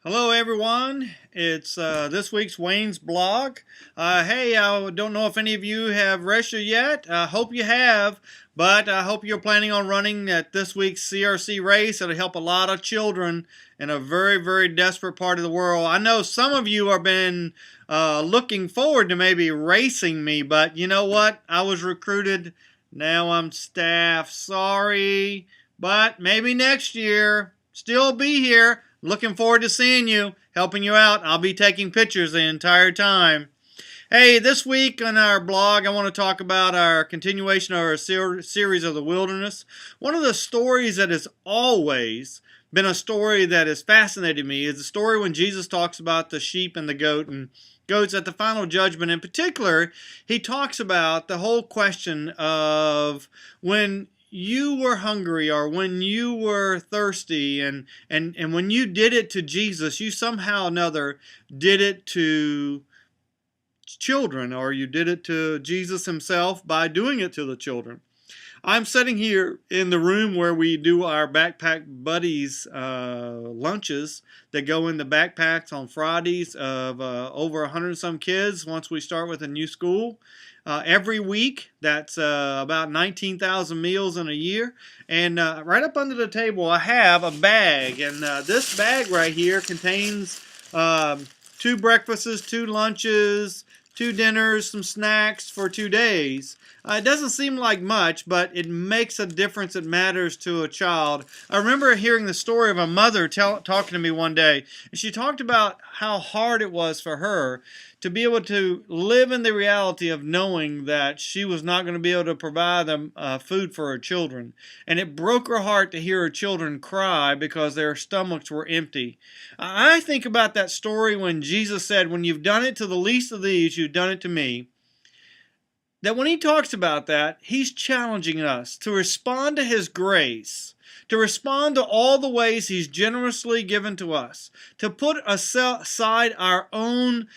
Hello everyone, it's this week's Wayne's blog. Hey, I don't know if any of you have registered yet. I hope you have, but I hope you're planning on running at this week's CRC race. It'll help a lot of children in a very desperate part of the world. I know some of you have been looking forward to maybe racing me, but you know what? I was recruited, now I'm staff. Sorry, but maybe next year. Still be here. Looking forward to seeing you, helping you out. I'll be taking pictures the entire time. Hey, this week on our blog, I want to talk about our continuation of our series of the wilderness. One of the stories that has always been a story that has fascinated me is the story when Jesus talks about the sheep and the goat and goats at the final judgment. In particular, he talks about the whole question of when you were hungry or when you were thirsty and when you did it to Jesus, you somehow or another did it to children, or you did it to Jesus himself by doing it to the children. I'm sitting here in the room where we do our Backpack Buddies lunches that go in the backpacks on Fridays of over 100 and some kids once we start with a new school. Every week, that's about 19,000 meals in a year. And right up under the table, I have a bag. And this bag right here contains 2 breakfasts, 2 lunches, 2 dinners, some snacks for 2 days. It doesn't seem like much, but it makes a difference. It matters to a child. I remember hearing the story of a mother talking to me one day, and she talked about how hard it was for her to be able to live in the reality of knowing that she was not going to be able to provide them food for her children. And it broke her heart to hear her children cry because their stomachs were empty. I think about that story when Jesus said, when you've done it to the least of these, you've done it to me. That when he talks about that, he's challenging us to respond to his grace, to respond to all the ways he's generously given to us, to put aside our own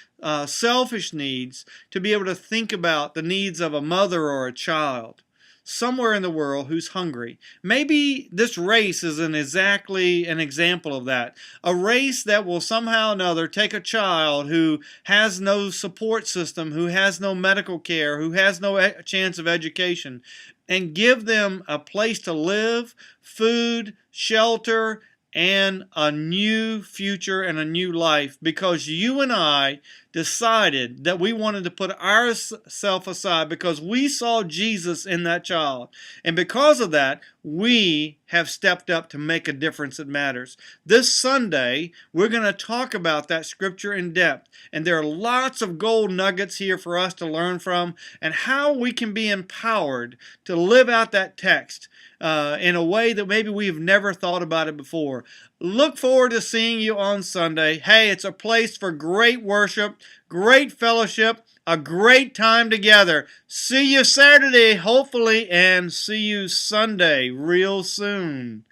selfish needs, to be able to think about the needs of a mother or a child somewhere in the world who's hungry. Maybe this race is exactly an example of that. A race that will somehow or another take a child who has no support system, who has no medical care, who has no chance of education, and give them a place to live, food, shelter, and a new future and a new life, because you and I decided that we wanted to put ourselves aside because we saw Jesus in that child. And because of that, we have stepped up to make a difference that matters. This Sunday, we're going to talk about that scripture in depth. And there are lots of gold nuggets here for us to learn from, and how we can be empowered to live out that text in a way that maybe we've never thought about it before. Look forward to seeing you on Sunday. Hey, it's a place for great worship, great fellowship, a great time together. See you Saturday, hopefully, and see you Sunday real soon.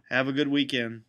Have a good weekend.